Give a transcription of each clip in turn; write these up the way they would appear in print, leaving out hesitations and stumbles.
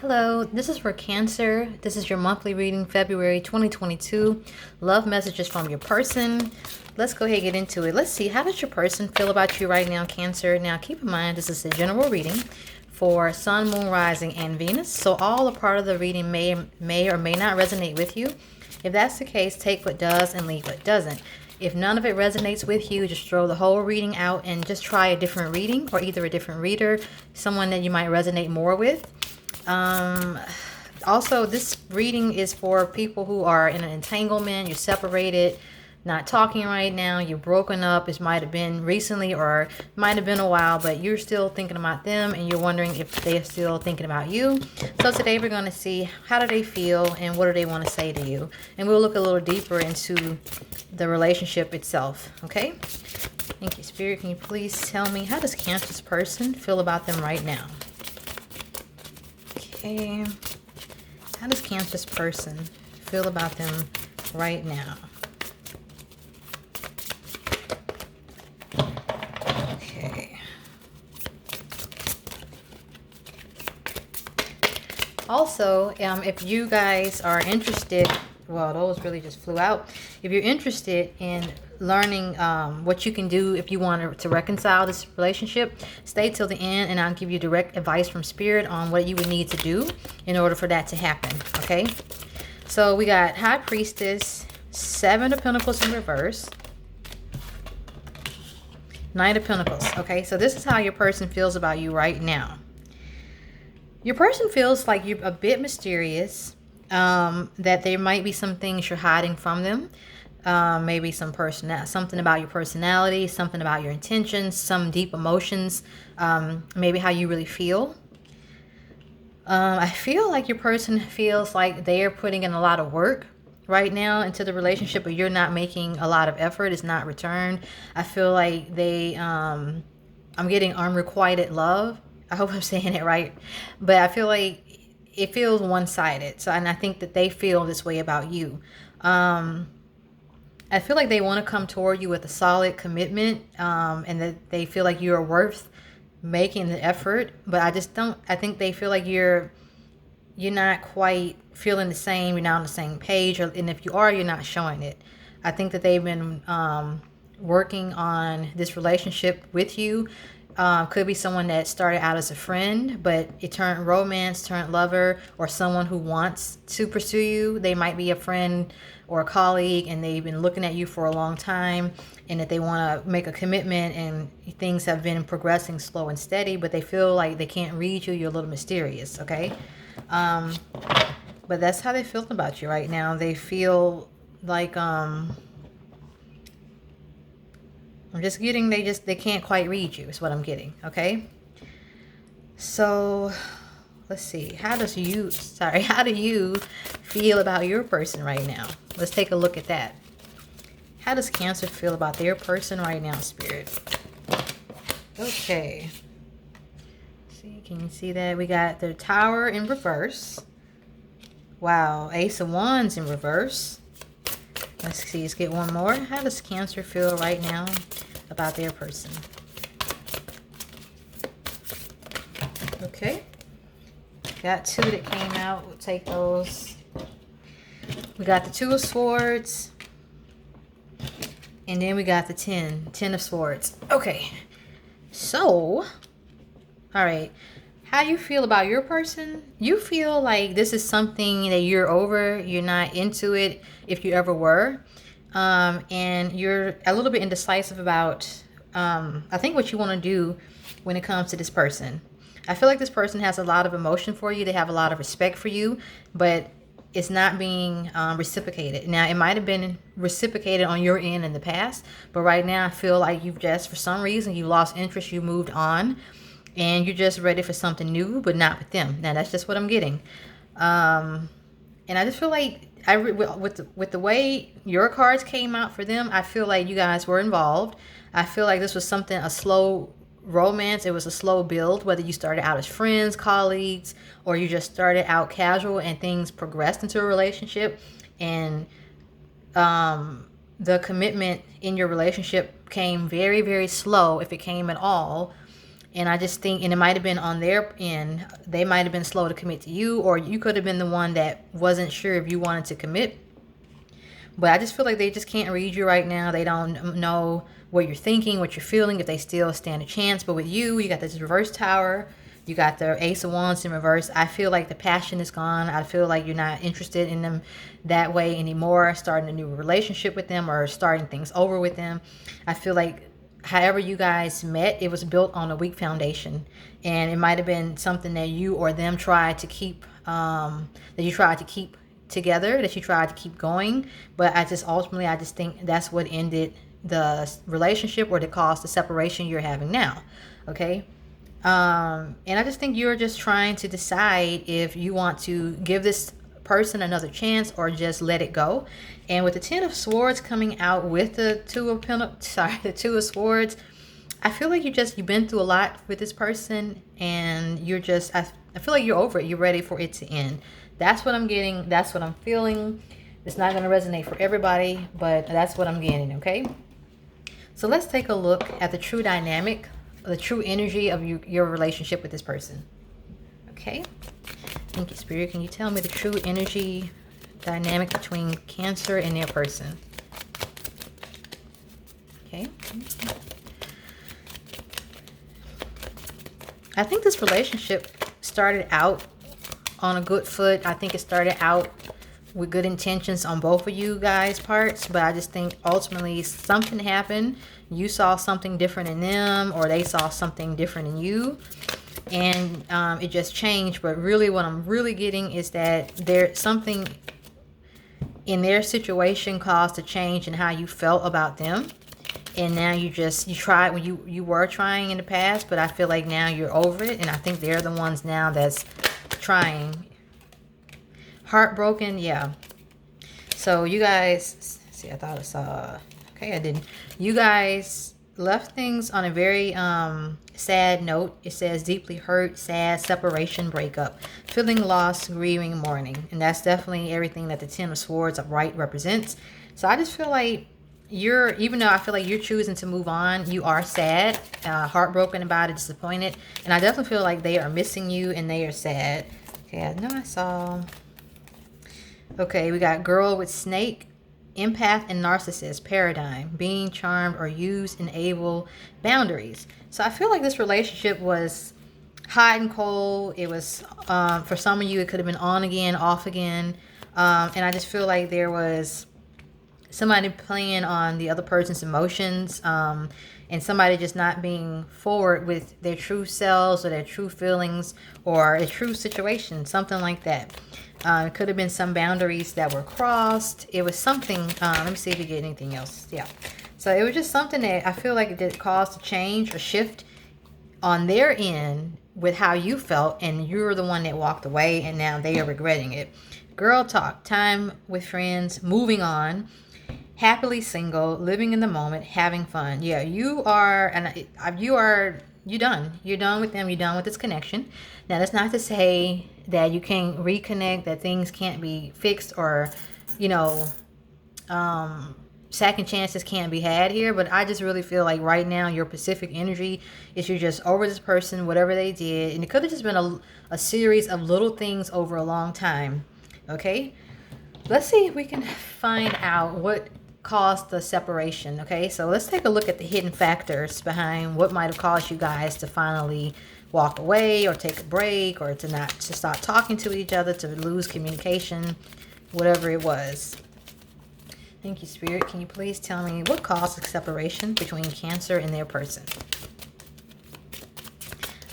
Hello, this is for Cancer. This is your monthly reading, February 2022. Love messages from your person. Let's go ahead and get into it. Let's see, how does your person feel about you right now, Cancer? Now, keep in mind, this is a general reading for Sun, Moon, Rising, and Venus. So all a part of the reading may or may not resonate with you. If that's the case, take what does and leave what doesn't. If none of it resonates with you, just throw the whole reading out and just try a different reading or either a different reader, someone that you might resonate more with. Also, this reading is for people who are in an entanglement, you're separated, not talking right now, you're broken up. It might have been recently or might have been a while, but you're still thinking about them and you're wondering if they're still thinking about you. So today we're going to see how do they feel and what do they want to say to you. And we'll look a little deeper into the relationship itself, okay? Thank you, Spirit. Can you please tell me, how does Cancer's person feel about them right now? Okay, how does Cancer's person feel about them right now? Okay. Also, if you guys are interested, well, those really just flew out. If you're interested in learning what you can do if you want to reconcile this relationship, stay till the end and I'll give you direct advice from Spirit on what you would need to do in order for that to happen. Okay, so we got High Priestess, Seven of Pentacles in reverse, Knight of Pentacles. Okay, so this is how your person feels about you right now. Your person feels like you're a bit mysterious, that there might be some things you're hiding from them. Maybe something about your personality, something about your intentions, some deep emotions, maybe how you really feel. I feel like your person feels like they are putting in a lot of work right now into the relationship, but you're not making a lot of effort. It's not returned. I feel like I'm getting unrequited love. I hope I'm saying it right, but I feel like it feels one-sided. So, and I think that they feel this way about you. I feel like they want to come toward you with a solid commitment, and that they feel like you're worth making the effort. But I just don't. I think they feel like you're not quite feeling the same. You're not on the same page, and if you are, you're not showing it. I think that they've been working on this relationship with you. Could be someone that started out as a friend, but it turned romance, turned lover, or someone who wants to pursue you. They might be a friend or a colleague, and they've been looking at you for a long time, and that they want to make a commitment, and things have been progressing slow and steady, but they feel like they can't read you. You're a little mysterious, okay? But that's how they feel about you right now. They feel like I'm just getting, they can't quite read you is what I'm getting, okay? So let's see, how do you feel about your person right now? Let's take a look at that. How does Cancer feel about their person right now, Spirit? Okay. See, can you see that? We got the Tower in reverse. Wow, Ace of Wands in reverse. Let's see, let's get one more. How does Cancer feel right now about their person? Okay. Got two that came out. We'll take those. We got the Two of Swords. And then we got the Ten of Swords. Okay. So, all right. How you feel about your person? You feel like this is something that you're over. You're not into it if you ever were. And you're a little bit indecisive about, I think, what you want to do when it comes to this person. I feel like this person has a lot of emotion for you. They have a lot of respect for you, but it's not being reciprocated. Now, it might have been reciprocated on your end in the past, but right now I feel like you've just, for some reason, you lost interest, you moved on, and you're just ready for something new, but not with them. Now, that's just what I'm getting. And I just feel like, with the way your cards came out for them, I feel like you guys were involved. I feel like this was a slow romance. It was a slow build, whether you started out as friends, colleagues, or you just started out casual and things progressed into a relationship. And the commitment in your relationship came very, very slow, if it came at all. And I just think, and it might have been on their end, they might have been slow to commit to you, or you could have been the one that wasn't sure if you wanted to commit. But I just feel like they just can't read you right now. They don't know what you're thinking, what you're feeling, if they still stand a chance. But with you got this reverse tower. You got the Ace of Wands in reverse. I feel like the passion is gone. I feel like you're not interested in them that way anymore, starting a new relationship with them or starting things over with them. I feel like however you guys met, it was built on a weak foundation. And it might have been something that you or them tried to keep, together, that you tried to keep going. But I just think that's what ended the relationship or that caused the separation you're having now. Okay. And I just think you're just trying to decide if you want to give this person another chance or just let it go. And with the Ten of Swords coming out with the the Two of Swords, I feel like you've been through a lot with this person, and I feel like you're over it. You're ready for it to end. That's what I'm getting. That's what I'm feeling. It's not going to resonate for everybody, but that's what I'm getting. Okay. So let's take a look at the true dynamic, the true energy of your relationship with this person. Okay. Thank you, Spirit. Can you tell me the true energy dynamic between Cancer and their person? Okay. I think this relationship started out on a good foot. I think it started out with good intentions on both of you guys' parts, but I just think ultimately something happened. You saw something different in them, or they saw something different in you, and it just changed. But really what I'm really getting is that there's something in their situation caused a change in how you felt about them. And now you tried when you were trying in the past, but I feel like now you're over it, and I think they're the ones now that's trying. Heartbroken, yeah. So you guys, see, I thought I saw, okay, I didn't. You guys left things on a very sad note. It says deeply hurt, sad, separation, breakup, feeling lost, grieving, mourning. And that's definitely everything that the Ten of Swords upright represents. So I just feel like even though I feel like you're choosing to move on, you are sad, heartbroken about it, disappointed. And I definitely feel like they are missing you and they are sad. Okay, I know I saw. Okay, we got girl with snake, empath and narcissist, paradigm, being charmed or used, enable, boundaries. So I feel like this relationship was hot and cold. It was, for some of you, it could have been on again, off again. And I just feel like there was somebody playing on the other person's emotions, and somebody just not being forward with their true selves or their true feelings or a true situation, something like that. It could have been some boundaries that were crossed. It was something, let me see if you get anything else. Yeah. So it was just something that I feel like it did cause a change, a shift on their end with how you felt, and you're the one that walked away, and now they are regretting it. Girl talk, time with friends, moving on, happily single, living in the moment, having fun. Yeah, you are, and you're done. You're done with them. You're done with this connection. Now, that's not to say that you can't reconnect, that things can't be fixed, or, second chances can't be had here. But I just really feel like right now your Pacific energy is you're just over this person, whatever they did. And it could have just been a series of little things over a long time. Okay? Let's see if we can find out what caused the separation. Okay, so let's take a look at the hidden factors behind what might have caused you guys to finally walk away or take a break or to stop talking to each other, to lose communication, whatever it was. Thank you, Spirit. Can you please tell me what caused the separation between Cancer and their person?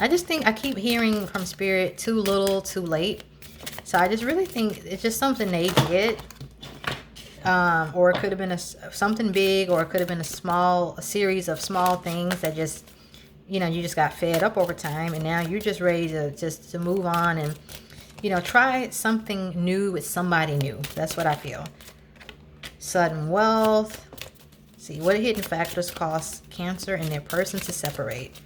I just think I keep hearing from Spirit too little, too late. So I just really think it's just something they did. Or it could have been something big, or it could have been a series of small things that just, you just got fed up over time, and now you're just ready to move on and, try something new with somebody new. That's what I feel. Sudden wealth. See, what hidden factors cause Cancer and their person to separate?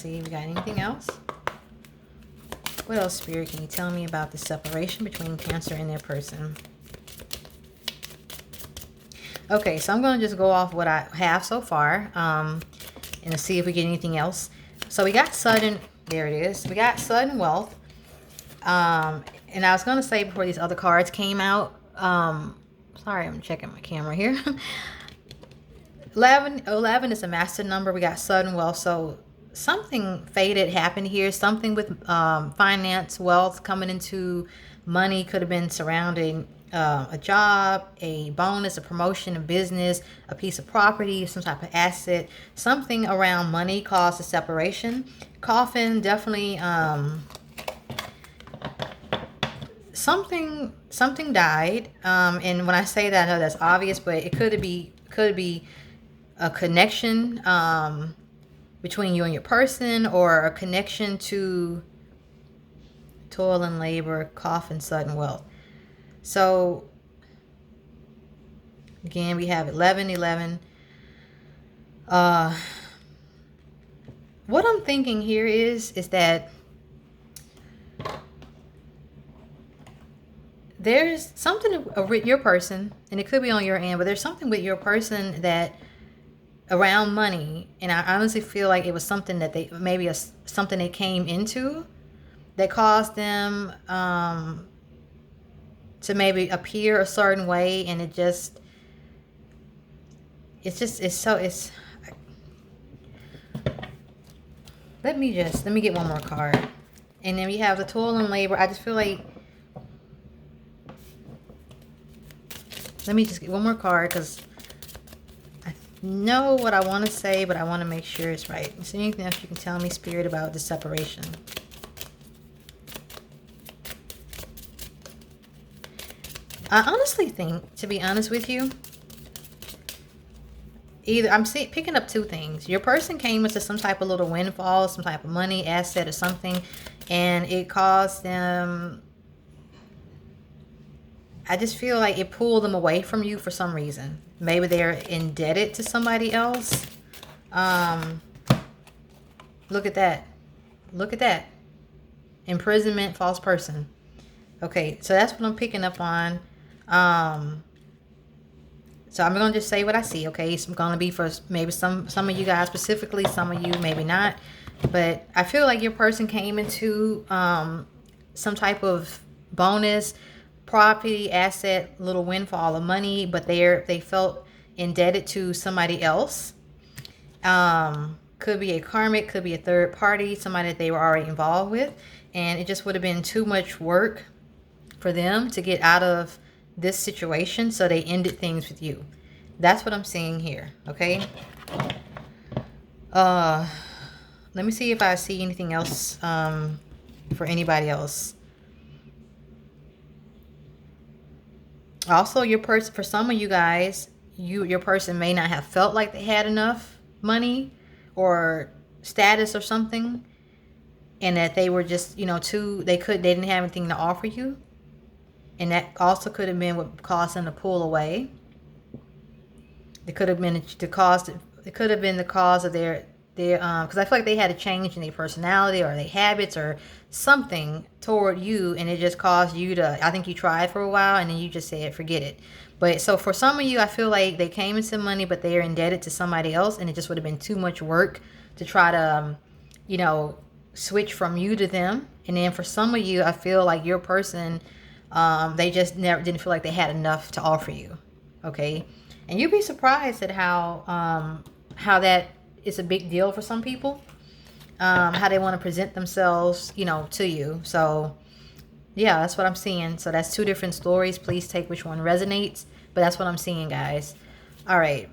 see if we got anything else. What else, Spirit, can you tell me about the separation between Cancer and their person? Okay, so I'm going to just go off what I have so far and see if we get anything else. So we got sudden, there it is. We got sudden wealth. And I was going to say before these other cards came out, sorry, I'm checking my camera here. 11 is a master number. We got sudden wealth. So something faded happened here. Something with finance, wealth coming into money could have been surrounding a job, a bonus, a promotion, a business, a piece of property, some type of asset. Something around money caused a separation. Coffin, definitely something died. And when I say that, I know that's obvious, but it could be a connection between you and your person, or a connection to toil and labor, coffin, sudden wealth. So again, we have 11. What I'm thinking here is that there's something with your person, and it could be on your end, but there's something with your person that around money, and I honestly feel like it was something that they maybe something they came into that caused them to maybe appear a certain way, and it's let me get one more card, and then we have the toil and labor. I just feel like, let me just get one more card because I know what I want to say, but I want to make sure it's right. Is there anything else you can tell me, Spirit, about the separation? I honestly think, to be honest with you, either I'm picking up two things. Your person came into some type of little windfall, some type of money, asset, or something, and it caused them, I just feel like it pulled them away from you for some reason. Maybe they're indebted to somebody else. Look at that. Look at that. Imprisonment, false person. Okay, so that's what I'm picking up on. So I'm going to just say what I see, okay? It's going to be for maybe some of you guys specifically, some of you maybe not. But I feel like your person came into some type of bonus, property, asset, little windfall of money, but they felt indebted to somebody else. Could be a karmic, could be a third party, somebody that they were already involved with. And it just would have been too much work for them to get out of this situation, so they ended things with you. That's what I'm seeing here, okay? Let me see if I see anything else for anybody else. Also, your person, for some of you guys, your person may not have felt like they had enough money or status or something, and that they were just, they didn't have anything to offer you. And that also could have been what caused them to pull away. It could have been the cause. It could have been the cause of their because I feel like they had a change in their personality or their habits or something toward you, and it just caused you to. I think you tried for a while, and then you just said, "Forget it." But so for some of you, I feel like they came into money, but they are indebted to somebody else, and it just would have been too much work to try to, switch from you to them. And then for some of you, I feel like your person. They just never didn't feel like they had enough to offer you, okay? And you'd be surprised at how that is a big deal for some people, how they want to present themselves, to you. So, yeah, that's what I'm seeing. So that's two different stories. Please take which one resonates, but that's what I'm seeing, guys. All right.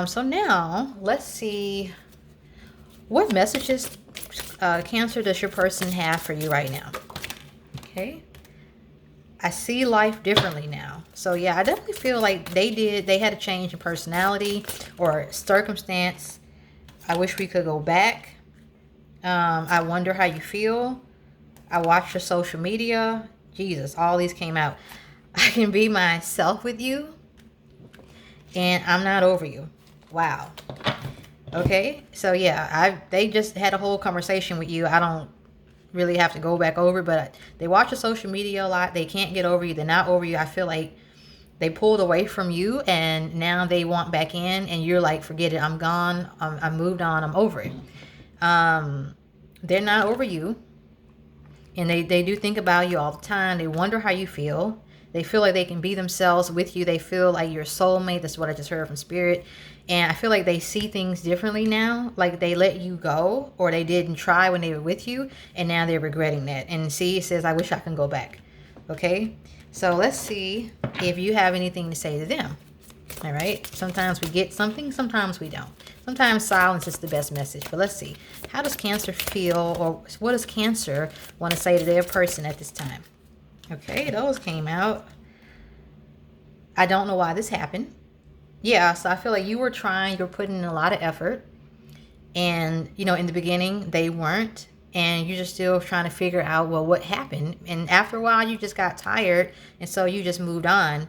So now let's see what messages, Cancer, does your person have for you right now? Okay. I see life differently now. So yeah, I definitely feel like they had a change in personality or circumstance. I wish we could go back. I wonder how you feel. I watched your social media. Jesus, all these came out. I can be myself with you, and I'm not over you. Wow. Okay, so yeah, they just had a whole conversation with you. I don't really have to go back over, but they watch your social media a lot. They can't get over you. They're not over you. I feel like they pulled away from you, and now they want back in, and you're like, forget it. I'm gone. I moved on. I'm over it. They're not over you, and they do think about you all the time. They wonder how you feel. They feel like they can be themselves with you. They feel like your soulmate. That's what I just heard from Spirit. And I feel like they see things differently now. Like they let you go, or they didn't try when they were with you, and now they're regretting that. And see, it says, I wish I can go back. Okay? So let's see if you have anything to say to them. All right? Sometimes we get something, sometimes we don't. Sometimes silence is the best message. But let's see. How does Cancer feel, or what does Cancer want to say to their person at this time? Okay, those came out. I don't know why this happened. Yeah, so I feel like you were trying, you were putting in a lot of effort. And, in the beginning, they weren't. And you're just still trying to figure out, well, what happened? And after a while, you just got tired. And so you just moved on.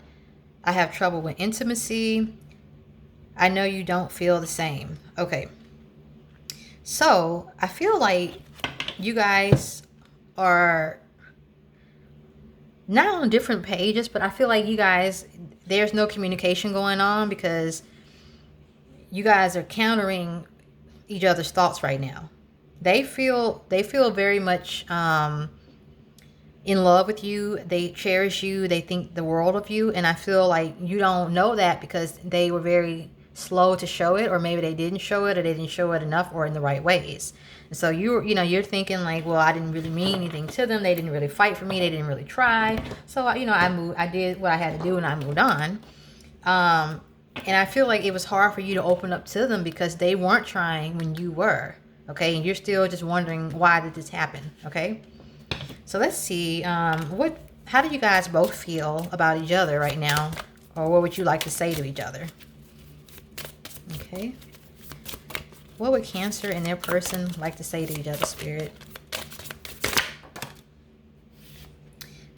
I have trouble with intimacy. I know you don't feel the same. Okay. So I feel like you guys are not on different pages, but I feel like you guys, there's no communication going on because you guys are countering each other's thoughts right now. They feel very much in love with you. They cherish you. They think the world of you. And I feel like you don't know that because they were very slow to show it, or maybe they didn't show it, or they didn't show it enough or in the right ways. And so you're thinking like, well, I didn't really mean anything to them. They didn't really fight for me. They didn't really try. So, I did what I had to do and I moved on. And I feel like it was hard for you to open up to them because they weren't trying when you were. Okay. And you're still just wondering, why did this happen? Okay. So let's see. How do you guys both feel about each other right now? Or what would you like to say to each other? Okay. What would Cancer and their person like to say to each other, Spirit?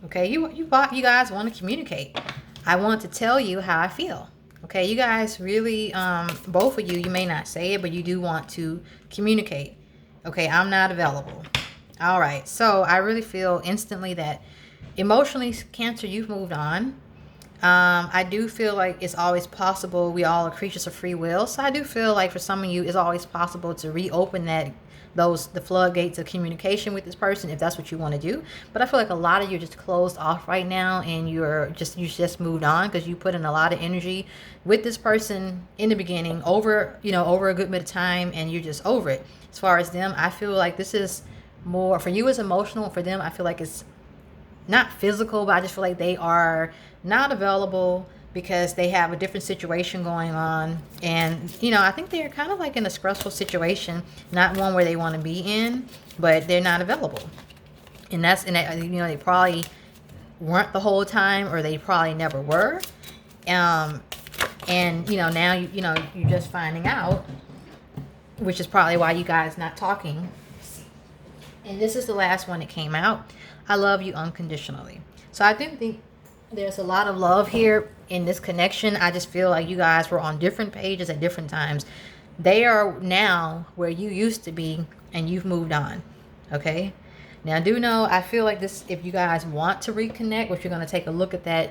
Okay, you guys want to communicate. I want to tell you how I feel. Okay, you guys really, both of you may not say it, but you do want to communicate. Okay, I'm not available. All right, so I really feel instantly that emotionally, Cancer, you've moved on. I do feel like it's always possible. We all are creatures of free will. So I do feel like for some of you, it's always possible to reopen the floodgates of communication with this person if that's what you want to do. But I feel like a lot of you are just closed off right now, and you just moved on because you put in a lot of energy with this person in the beginning over a good bit of time, and you're just over it. As far as them, I feel like this is more for you, it's emotional. For them, I feel like it's not physical, but I just feel like they are not available because they have a different situation going on. And, I think they're kind of like in a stressful situation, not one where they want to be in, but they're not available. And they probably weren't the whole time, or they probably never were. And, now, you're just finding out, which is probably why you guys not talking. And this is the last one that came out. I love you unconditionally. So I do think there's a lot of love here in this connection. I just feel like you guys were on different pages at different times. They are now where you used to be, and you've moved on. Okay? Now, I feel like this, if you guys want to reconnect, which you're going to take a look at that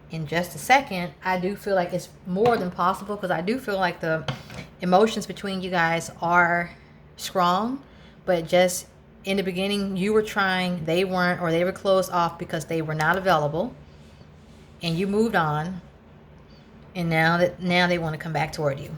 in just a second, I do feel like it's more than possible, because I do feel like the emotions between you guys are strong, but just in the beginning, you were trying, they weren't, or they were closed off because they were not available, and you moved on, and now they want to come back toward you.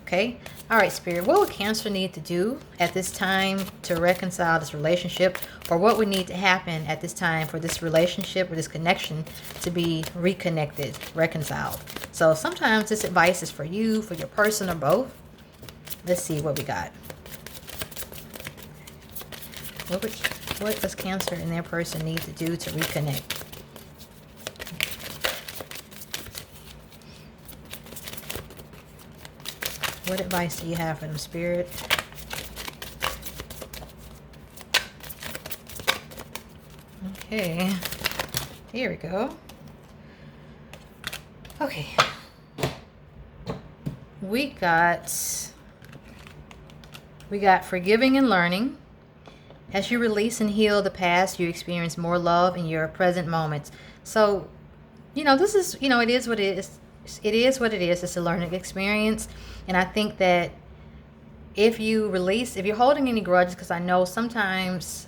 Okay? All right, Spirit, what would Cancer need to do at this time to reconcile this relationship, or what would need to happen at this time for this relationship or this connection to be reconnected, reconciled? So sometimes this advice is for you, for your person, or both. Let's see what we got. What does Cancer and their person need to do to reconnect? What advice do you have for them, Spirit? Okay. Here we go. Okay. We got We got forgiving and learning. As you release and heal the past, you experience more love in your present moments. So, this is, it is what it is. It is what it is. It's a learning experience. And I think that if you're holding any grudges, because I know sometimes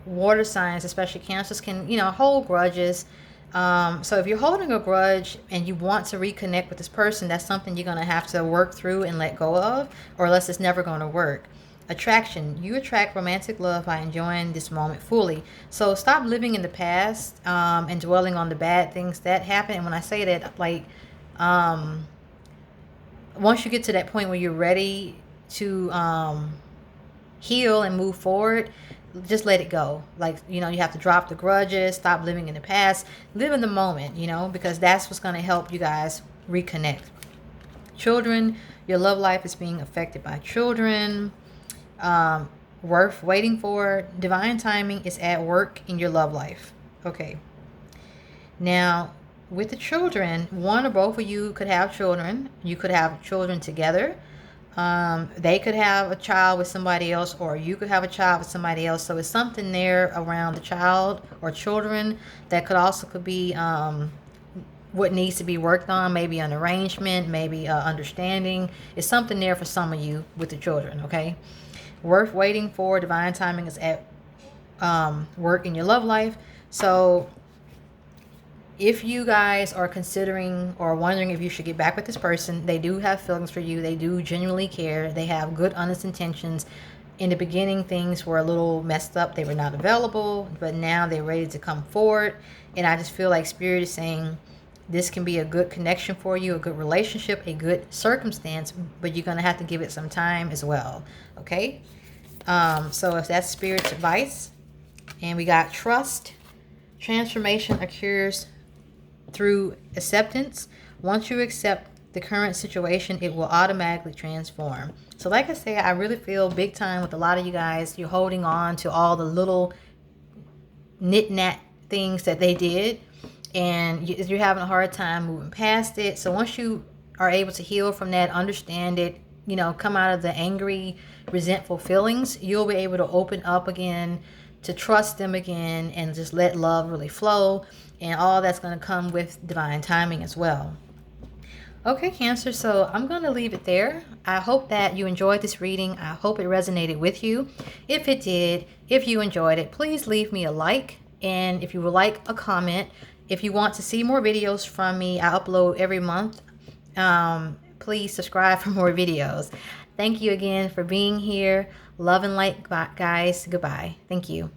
water signs, especially Cancers, can, hold grudges. So if you're holding a grudge and you want to reconnect with this person, that's something you're going to have to work through and let go of, or else it's never going to work. Attraction. You attract romantic love by enjoying this moment fully. So stop living in the past and dwelling on the bad things that happen. And when I say that, like, once you get to that point where you're ready to heal and move forward, just let it go. Like, you have to drop the grudges, stop living in the past, live in the moment, because that's what's going to help you guys reconnect. Children, your love life is being affected by children. Worth waiting for. Divine timing is at work in your love life. Okay. Now, with the children, one or both of you could have children. You could have children together. They could have a child with somebody else, or you could have a child with somebody else. So it's something there around the child or children that could be what needs to be worked on. Maybe an arrangement, maybe understanding. It's something there for some of you with the children. Okay. Worth waiting for. Divine timing is at work in your love life. So if you guys are considering or wondering if you should get back with this person, they do have feelings for you. They do genuinely care. They have good, honest intentions. In the beginning, things were a little messed up. They were not available, but now they're ready to come forward. And I just feel like Spirit is saying this can be a good connection for you, a good relationship, a good circumstance, but you're going to have to give it some time as well. Okay? So if that's Spirit's advice, and we got trust, transformation occurs through acceptance. Once you accept the current situation, it will automatically transform. So like I say, I really feel big time with a lot of you guys, you're holding on to all the little nit-nat things that they did, and you're having a hard time moving past it. So once you are able to heal from that, understand it, come out of the angry, resentful feelings, you'll be able to open up again, to trust them again, and just let love really flow. And all that's going to come with divine timing as well. Okay, Cancer, so I'm going to leave it there. I hope that you enjoyed this reading. I hope it resonated with you. If it did, if you enjoyed it, please leave me a like. And if you would like a comment, if you want to see more videos from me, I upload every month. Please subscribe for more videos. Thank you again for being here. Love and light, guys. Goodbye. Thank you.